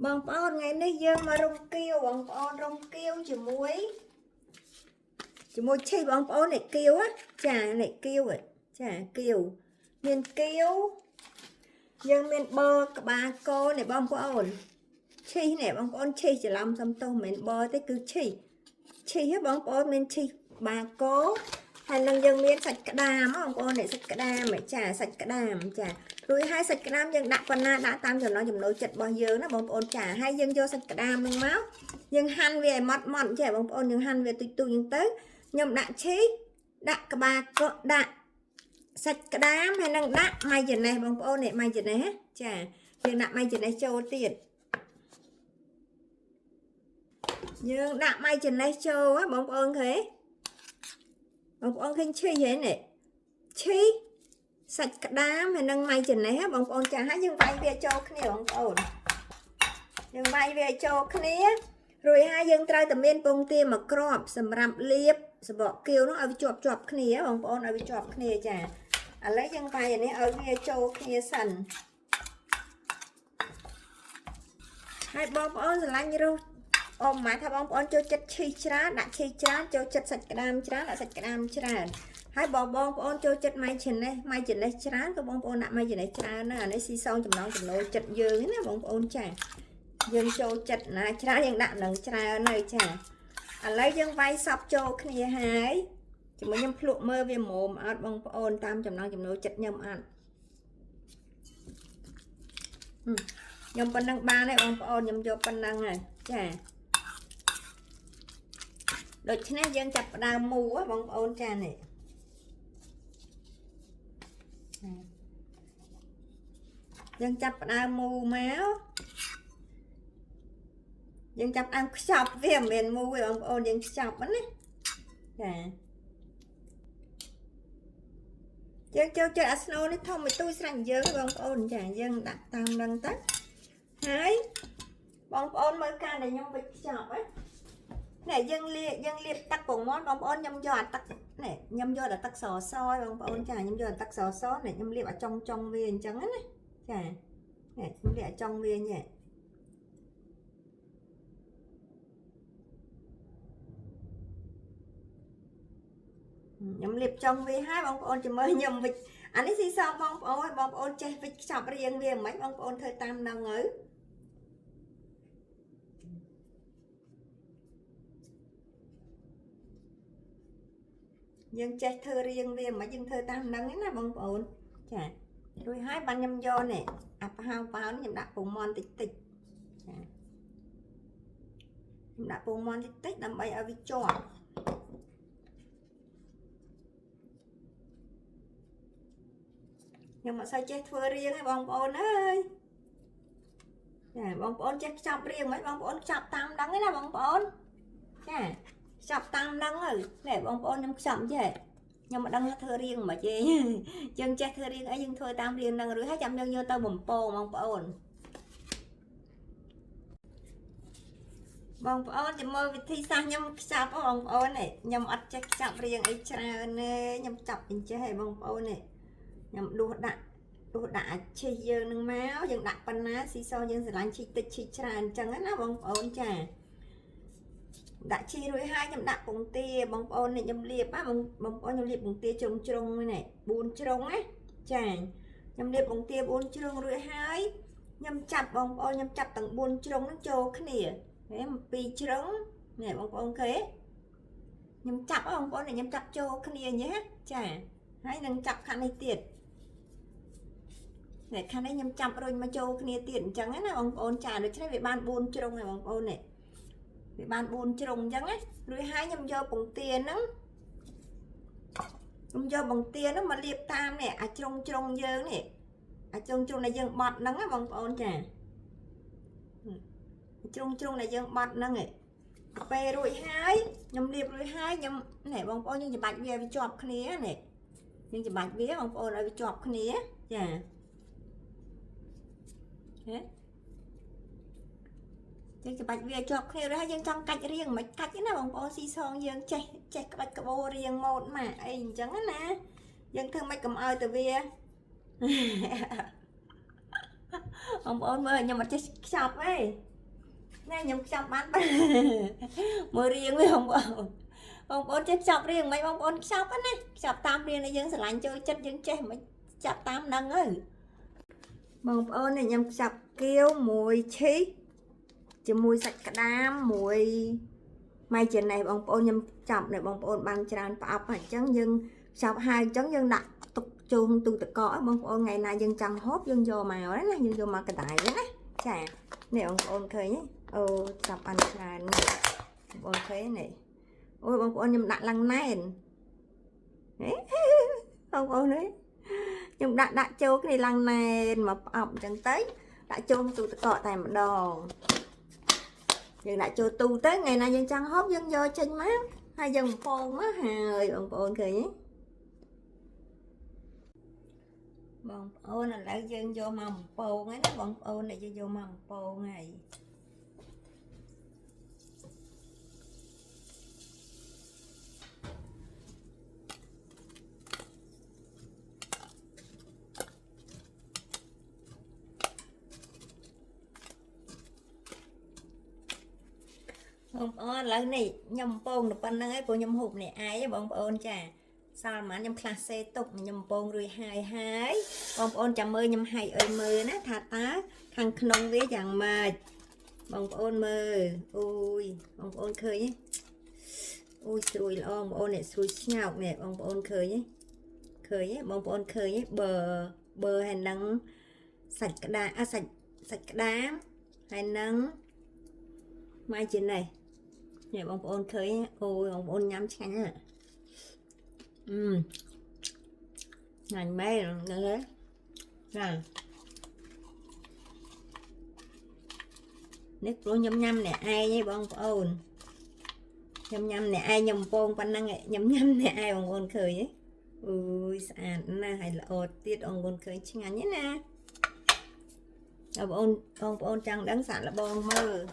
បងប្អូនថ្ងៃនេះយើងមករំគាវបងប្អូនរំគាវជាមួយឈីបងប្អូននេះគាវចានេះគាវចាគាវមានគាវយើងមានបឺក្បាលកោនេះបងប្អូនឈីនេះបងប្អូនឈីច្រឡំសំទោសមិនមែនបឺទេគឺឈីហ៎បងប្អូនមានឈីក្បាលកោហើយនឹងយើងមានសាច់ក្តាមបងប្អូននេះសាច់ក្តាមចាសាច់ក្តាមចារួចហើយសាច់ក្តាមយើងដាក់ប៉ុណ្ណាដាក់តាមចំណង់ចំណូលចិត្តរបស់យើងណាបងប្អូនចាហើយយើងយកសាច់ក្តាមនឹងមកយើងហាន់វាឲ្យម៉ត់ចាបងប្អូនយើងហាន់វាទុយៗហ្នឹងទៅខ្ញុំដាក់ឈីដាក់ក្បាលកោដាក់សាច់ក្តាមហើយនឹងដាក់ម៉ាយ៉ូណេសបងប្អូននេះម៉ាយ៉ូណេសចាយើងដាក់ម៉ាយ៉ូណេសចូលទៀតយើងដាក់ម៉ាយ៉ូណេសចូលបងប្អូនឃើញបងប្អូនឃើញឈីហ៎នេះឈីសាច់ក្តាមហើយនឹងម៉ាយ៉ូណេសបងប្អូនចាហើយយើងវាយវាចូលគ្នាបងប្អូនយើងវាយវាចូលគ្នារួចហើយយើងត្រូវតែមានពងទាមួយគ្រាប់សម្រាប់លាបសបកគៀវនោះឲ្យវាជាប់គ្នាបងប្អូនឲ្យវាជាប់គ្នាចាឥឡូវយើងវាយអានេះឲ្យវាចូលគ្នាសិនហើយបងប្អូនស្រឡាញ់រសអូម៉ាថាបងប្អូនចូលចិត្តឈីច្រើនដាក់ឈីច្រើនចូលចិត្តសាច់ក្តាមច្រើនដាក់សាច់ក្តាមច្រើនហើយបងប្អូនចូលចិត្តម៉ាយ៉ូណេសច្រើនក៏បងប្អូនដាក់ម៉ាយ៉ូណេសច្រើនណាអានេះស៊ីសងចំណងចំណូលចិត្តយើងណាបងប្អូនចាយើងចូលចិត្តណាច្រើនយើងដាក់នឹងច្រើននៅចាឥឡូវយើងវាយសពចូលគ្នាហើយជាមួយខ្ញុំភ្លក់មើលវាមុំអត់បងប្អូនតាមចំណងចំណូលចិត្តខ្ញុំអត់ខ្ញុំប៉ុណ្ណឹងបានហើយបងប្អូនខ្ញុំយកប៉ុណ្ណឹងហើយចាដូច្នេះយើងចាប់ផ្ដើមមូបងប្អូនចានេះយើងចាប់ផ្ដើមមូមកយើងចាប់ដើមខ្ចប់វាមិនមែនមូទេបងប្អូនយើងខ្ចប់ណាចាយើងចូលចិត្តអាស្នូនេះធំមួយទូចស្រាច់យើងបងប្អូនចាយើងដាក់តាមនឹងទៅហើយបងប្អូនមើលការដែលខ្ញុំវិចខ្ចប់នេះយើងលាបទឹកពងមាន់បងប្អូនខ្ញុំយកអាទឹកនេះខ្ញុំយកអាទឹកសសបងប្អូនចាខ្ញុំយកអាទឹកសសនេះខ្ញុំលាបឲ្យចុងវាអញ្ចឹងណាចានេះខ្ញុំលាបឲ្យចុងវាញ៉ែខ្ញុំលាបចុងវាហើយបងប្អូនចាំមើលខ្ញុំវិចអានេះស៊ីសងបងប្អូនចេះវិចខ្ចប់រៀងវាមិនបងប្អូនធ្វើតាមនឹងទៅយើងចេះធ្វើរៀងវាមិនយើងធ្វើតាមនឹងណាបងប្អូនចារួចហើយបានខ្ញុំយកនេះអាប្រហោងប៉ោនខ្ញុំដាក់ពងមាន់តិចចាខ្ញុំដាក់ពងមាន់តិចដើម្បីឲ្យវាជាប់ខ្ញុំអត់សូវចេះធ្វើរៀងទេបងប្អូនអើយចាបងប្អូនចេះខ្ចប់រៀងមិនបងប្អូនខ្ចប់តាមដឹងទេណាបងប្អូនចាខ្ចប់តាមដឹងទៅនេះបងប្អូនខ្ញុំខ្ចប់ចេះខ្ញុំមិនដឹងថាធ្វើរៀងមិនទេយើងចេះធ្វើរៀងអីយើងធ្វើតាមរៀងនឹងឬហើយចាំយើងយកទៅបំពងបងប្អូនចាំមើលវិធីសាស្ត្រខ្ញុំខ្ចប់បងប្អូននេះខ្ញុំអត់ចេះខ្ចប់រៀងអីច្រើនទេខ្ញុំចាប់អញ្ចេះឯងបងប្អូននេះខ្ញុំដួសដាក់អាឈីយើងនឹងមកយើងដាក់ប៉ុណ្ណាស៊ីសយើងស្រឡាញ់ឈីតិចឈីច្រើនអញ្ចឹងណាបងប្អូនចាដាក់ឈីរួចហើយខ្ញុំដាក់ពងទាបងប្អូននេះខ្ញុំលាបបងប្អូនខ្ញុំលាបពងទាជ្រុងនេះ4ជ្រុងណាចាខ្ញុំលាបពងទា4ជ្រុងរួចហើយខ្ញុំចាប់បងប្អូនខ្ញុំចាប់ទាំង4ជ្រុងហ្នឹងចូលគ្នា2ជ្រុងនេះបងប្អូនឃើញខ្ញុំចាប់បងប្អូនខ្ញុំចាប់ចូលគ្នាញ៉េចាហើយនឹងចាប់ខាងនេះទៀតនេះខាងនេះខ្ញុំចាប់រុញមកចូលគ្នាទៀតអញ្ចឹងណាបងប្អូនចាដូច្នេះវាបាន4ជ្រុងហើយបងប្អូននេះវាបាន4ជ្រុងអញ្ចឹងណារួចហើយខ្ញុំយកពងទាហ្នឹងមកលាបតាមនេះអាជ្រុងយើងនេះអាជ្រុងដែលយើងបត់ហ្នឹងណាបងប្អូនចាជ្រុងដែលយើងបត់ហ្នឹងឯងពេលរួចហើយខ្ញុំលាបរួចហើយខ្ញុំនេះបងប្អូនយើងច្បាច់វាជាប់គ្នានេះយើងច្បាច់វាបងប្អូនឲ្យវាជាប់គ្នាចាយើងច្បាច់វាជាប់គ្នាហើយយើងចង់កាច់រៀងមិនកាច់ទេណាបងប្អូនស៊ីសងយើងចេះក្បាច់ក្បូររៀងម៉ូតម៉ាអីអញ្ចឹងណាយើងធ្វើមិនកុំឲ្យទៅវាបងប្អូនមើលខ្ញុំអត់ចេះខ្ចប់ទេ nè nhung chọc bán mưa riêng với bông bồn chết chọc riêng mấy bông bồn chọc á nè chọc tam riêng này dân sẽ lạnh chơi chất dân chết mấy chọc tam nâng ơi bông bồn này nhung chọc kêu mùi chi chỉ mùi sạch cả đám mùi mai chuyện này bông bồn nhung chọc này bông bồn bằng tràn bọc mà chẳng dân chọc hai chẳng dân đặt tục chuông tu tự có bông bồn ngày nay dân chẳng hốt dân vô màu đấy là dân vô màu cái đại đấy nè chà nè bông bồn khơi nhé chọc ăn tràn bông khơi này ôi bông bồn nhung đặt lăng nền bông bồn đấy nhung đặt châu cái này lăng nền mà ẩm chẳng tới đã chôn tu tự cọ tại một đồ nhưng đã cho tu tới ngày nay dân trăng hốt dân vô trên má hai dân phôn má hời bông bồn cười nhé bông bồn là lại dân vô mầm phôn ấy đó bông bồn này dân vô mầm phôn này bông bồn lần này nhầm bồn được bên ấy của nhầm hụt này ai bông bồn chà sao mà nhầm class tục nhầm bồn rồi hai bông bồn chầm mơ nhầm hay ơi mơ ná thà tá thằng nông với chẳng mà bông bồn mơ ui bông bồn khơi nhé ui xui là bông bồn này xui nhọc nè bông bồn khơi nhé bông bồn khơi nhé bờ hay nắng sạch cái đá sạch cái đá hay nắng mai chuyện này nè bông bồn khơi nhé ôi bông bồn nhắm chanh à ngành mê rồi thế rồi nít luôn nhâm nè ai nhé bông bồn nhâm nè ai nhầm bồn pan năng nhâm nè ai bông bồn khơi nhé ui sàn na hay là tiết bông bồn khơi chinh nhé nè bông bồn chẳng đáng sản là bông mơ